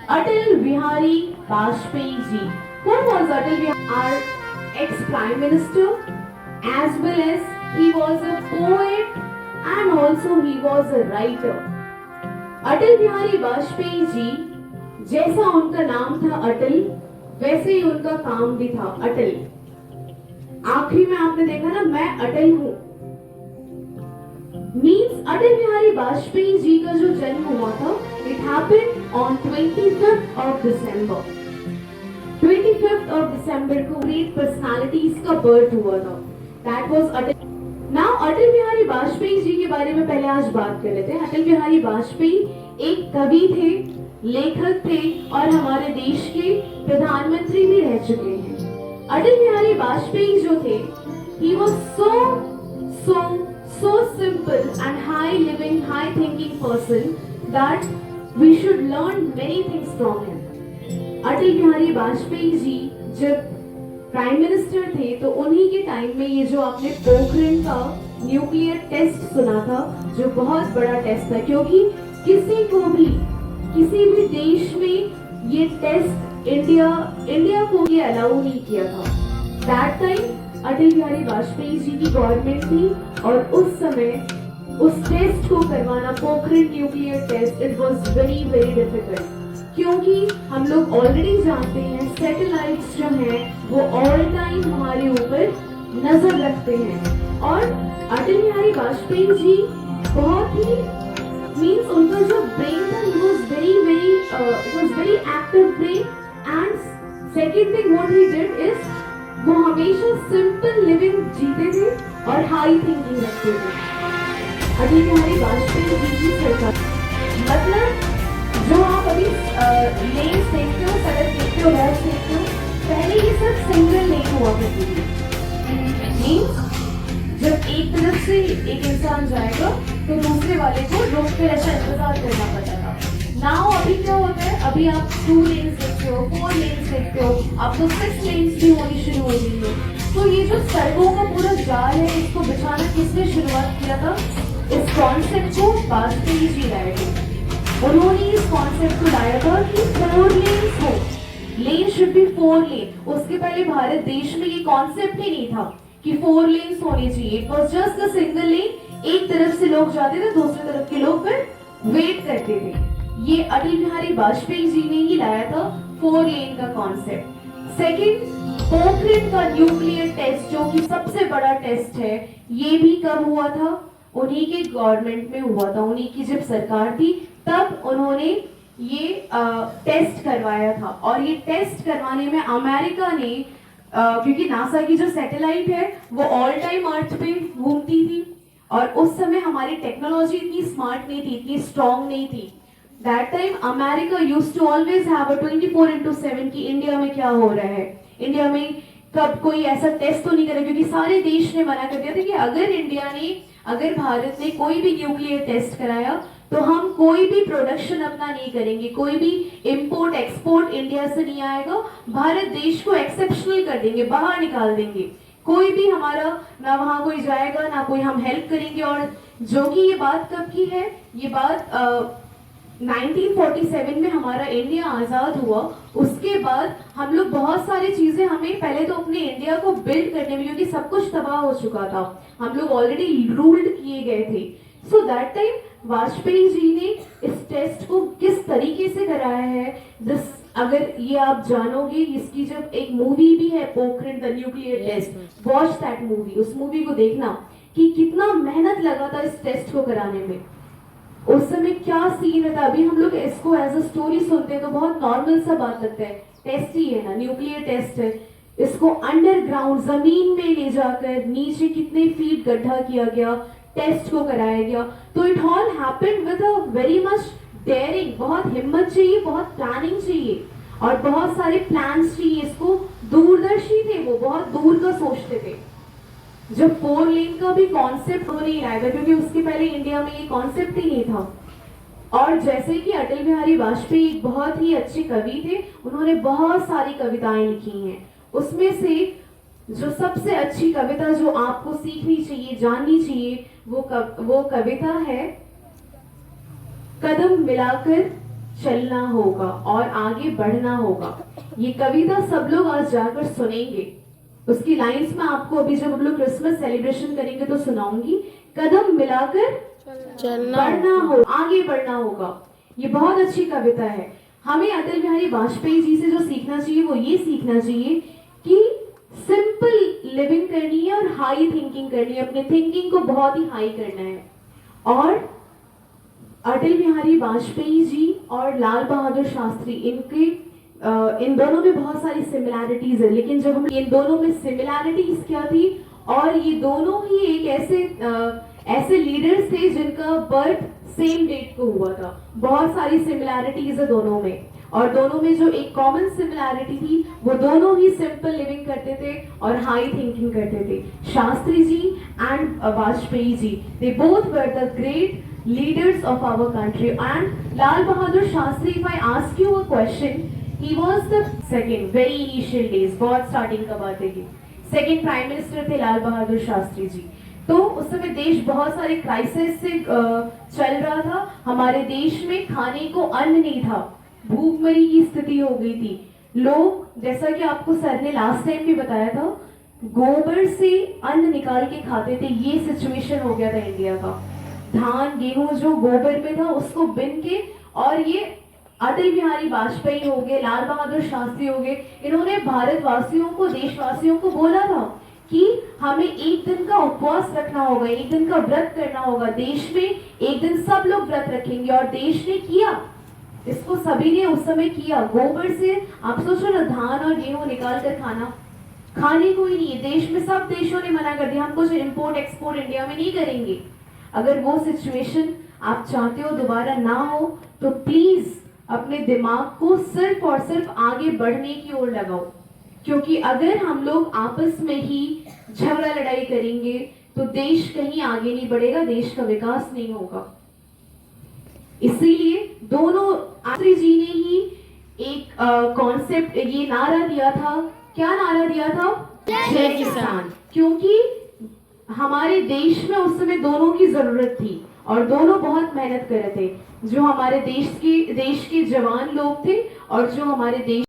Atal Bihari Vajpayee ji. Who was Atal Bihari? Our ex-Prime Minister, as well as he was a poet and also he was a writer. Atal Bihari Vajpayee ji, जैसा उनका नाम था अटल, वैसे ही उनका काम भी था अटल। आखिरी में आपने देखा ना, मैं अटल हूं, मीन्स अटल बिहारी वाजपेयी जी का जो जन्म हुआ था, it happened on 25th of December। 25th of December को ग्रेट पर्सनालिटीज का बर्थ हुआ था। That was Atal. Now Atal Bihari Vajpayee ji के बारे में पहले आज बात कर लेते हैं। अटल बिहारी वाजपेयी एक कवि थे, लेखक थे और हमारे देश के प्रधानमंत्री भी रह चुके हैं। अटल बिहारी वाजपेयी जो थे, he was so simple and high living, high thinking person that we should learn many things from him। Atal Bihari Vajpayee ji जब प्राइम मिनिस्टर थे तो उन्हीं के टाइम में ये जो आपने पोखरण का न्यूक्लियर टेस्ट सुना था, जो बहुत बड़ा टेस्ट था, क्योंकि किसी भी देश में ये टेस्ट इंडिया को ये अलाउ नहीं किया था। दैट टाइम अटल बिहारी वाजपेयी जी की गवर्नमेंट थी और उस समय उस टेस्ट को करवाना, Pokhran nuclear test, it was very very difficult, क्योंकि हम लोग ऑलरेडी जानते हैं सैटेलाइट्स जो हैं वो ऑल टाइम हमारे ऊपर नजर रखते हैं। और अटल बिहारी वाजपेयी जी बहुत ही मीन्स उनका जो ब्रेन था, it was very active brain, and second thing what he did is वो हमेशा सिंपल लिविंग जीते थे और हाई थिंकिंग रखते थे। अटल बिहारी वाजपेयी जी की सरकार, मतलब जो आप अभी लेन्स देखते हो, सड़क देखते हो, रोड देखते हो, पहले ये सब सिंगल लेन हुआ करती थी। मीन्स जब एक तरफ से एक इंसान जाएगा तो दूसरे वाले को रोड पे ऐसा इंतजार करना पड़ता था। नाउ अभी क्या होता है, अभी आप 2 लेन्स देखते हो, 4 लेन्स देखते हो, अब तो 6 लेन्स भी होनी शुरू हो गई है। तो ये जो सड़कों का पूरा जाल है, इसको बिछाना किसने शुरुआत किया था? इस कॉन्सेप्ट को वाजपेयी जी लाए थे। उन्होंने इस कॉन्सेप्ट को लाया था कि 4 लेन्स हो, लेन शुड बी 4 लेन। उसके पहले भारत देश में ये कॉन्सेप्ट ही नहीं था कि 4 लेन्स होने चाहिए। It was just a single lane, एक तरफ से लोग जाते थे, दूसरी तरफ के लोग फिर वेट करते थे। ये अटल बिहारी वाजपेयी जी ने ही लाया था 4 लेन का कॉन्सेप्ट। सेकंड, पोखरण का न्यूक्लियर टेस्ट, जो कि सबसे बड़ा टेस्ट है, ये भी कब हुआ था? उन्हीं के गवर्नमेंट में हुआ था, उन्हीं की जब सरकार थी तब उन्होंने ये टेस्ट करवाया था। और ये टेस्ट करवाने में अमेरिका ने, क्योंकि नासा की जो सैटेलाइट है वो ऑल टाइम अर्थ पे घूमती थी और उस समय हमारी टेक्नोलॉजी इतनी स्मार्ट नहीं थी, इतनी स्ट्रॉन्ग नहीं थी। That time America used to always have a 24/7 कि इंडिया में क्या हो रहा है, इंडिया में कब कोई ऐसा टेस्ट तो नहीं करे, क्योंकि सारे देश ने मना कर दिया था कि अगर भारत ने कोई भी न्यूक्लियर टेस्ट कराया तो हम कोई भी प्रोडक्शन अपना नहीं करेंगे, कोई भी इंपोर्ट एक्सपोर्ट इंडिया से नहीं आएगा, भारत देश को एक्सेप्शनल कर देंगे, बाहर निकाल देंगे, कोई भी हमारा ना वहां कोई जाएगा ना कोई हम हेल्प करेंगे। और जो कि ये बात कब की है, ये बात 1947 में हमारा इंडिया आजाद हुआ। उसके बाद हम लोग बहुत सारी चीजें, हमें पहले तो अपने इंडिया को बिल्ड करने में, क्योंकि सब कुछ तबाह हो चुका था, हम लोग ऑलरेडी रूल्ड किए गए थे। So that time Vajpayee ji ने इस टेस्ट को किस तरीके से कराया है, अगर ये आप जानोगे, इसकी जब एक मूवी भी है Pokhran the nuclear test, watch that movie, उस मूवी को देखना कि कितना मेहनत लगा था इस टेस्ट को कराने में, उस समय क्या सीन था। अभी हम लोग इसको एज अ स्टोरी सुनते हैं तो बहुत नॉर्मल सा बात लगता है, टेस्ट ही है ना, न्यूक्लियर टेस्ट है, इसको अंडरग्राउंड जमीन में ले जाकर नीचे कितने फीट गड्ढा किया गया, टेस्ट को कराया गया। तो it all happened with a very much daring, बहुत हिम्मत चाहिए, बहुत प्लानिंग चाहिए और बहुत सारे प्लान्स चाहिए। इसको दूरदर्शी थे, वो बहुत दूर का सोचते थे। जब 4 लेन का भी कॉन्सेप्ट हो नहीं आया था, क्योंकि उसके पहले इंडिया में ये कॉन्सेप्ट ही नहीं था। और जैसे कि अटल बिहारी वाजपेयी एक बहुत ही अच्छे कवि थे, उन्होंने बहुत सारी कविताएं लिखी हैं, उसमें से जो सबसे अच्छी कविता जो आपको सीखनी चाहिए, जाननी चाहिए, वो कविता है कदम मिलाकर चलना होगा और आगे बढ़ना होगा। ये कविता सब लोग आज जाकर सुनेंगे। उसकी लाइंस में आपको अभी जब हम लोग क्रिसमस सेलिब्रेशन करेंगे तो सुनाऊंगी। कदम मिलाकर चलना बढ़ना हो, आगे बढ़ना होगा। ये बहुत अच्छी कविता है। हमें अटल बिहारी वाजपेयी जी से जो सीखना चाहिए वो ये सीखना चाहिए कि सिंपल लिविंग करनी है और हाई थिंकिंग करनी है। अपने थिंकिंग को बहुत ही हाई करना है। और अटल बिहारी वाजपेयी जी और लाल बहादुर शास्त्री, इन दोनों में बहुत सारी सिमिलैरिटीज है, लेकिन जब हम इन दोनों में सिमिलैरिटीज क्या थी, और ये दोनों ही एक ऐसे लीडर्स थे जिनका बर्थ सेम डेट को हुआ था। बहुत सारी सिमिलैरिटीज है दोनों में, और दोनों में जो एक कॉमन सिमिलैरिटी थी वो दोनों ही सिंपल लिविंग करते थे और हाई थिंकिंग करते थे। Shastri ji and Vajpayee ji, they both were the great leaders of our country. And Lal Bahadur Shastri, if I ask you a question, he was the second, very initial days, बहुत starting का बात है, second prime minister थे लाल बहादुर शास्त्री जी। तो उस समय देश बहुत सारे क्राइसिस से चल रहा था। हमारे देश में खाने को अन्न नहीं था, भूखमरी की स्थिति हो गई थी। लोग, जैसा कि आपको सर ने लास्ट टाइम भी बताया था, गोबर से अन्न निकाल के खाते थे। ये सिचुएशन हो गया था इंडिया का। धान गेहूं जो गोबर में था उसको बिन के, और ये अटल बिहारी वाजपेयी हो गए, लाल बहादुर शास्त्री हो गए, इन्होंने भारतवासियों को, देशवासियों को बोला था कि हमें एक दिन का उपवास रखना होगा, एक दिन का व्रत करना होगा। देश में एक दिन सब लोग व्रत रखेंगे, और देश ने किया। इसको सभी ने उस समय किया। गोबर से आप सोचो ना, धान और गेहूं निकाल कर खाना, खाने को ही नहीं है। देश में सब देशों ने मना कर दिया, हम कुछ इम्पोर्ट एक्सपोर्ट इंडिया में नहीं करेंगे। अगर वो सिचुएशन आप चाहते हो दोबारा ना हो, तो प्लीज अपने दिमाग को सिर्फ और सिर्फ आगे बढ़ने की ओर लगाओ। क्योंकि अगर हम लोग आपस में ही झगड़ा लड़ाई करेंगे तो देश कहीं आगे नहीं बढ़ेगा, देश का विकास नहीं होगा। इसीलिए दोनों, शास्त्री जी ने ही एक कॉन्सेप्ट, ये नारा दिया था। क्या नारा दिया था? जय किसान। क्योंकि हमारे देश में उस समय दोनों की जरूरत थी, और दोनों बहुत मेहनत कर रहे थे। जो हमारे देश के जवान लोग थे, और जो हमारे देश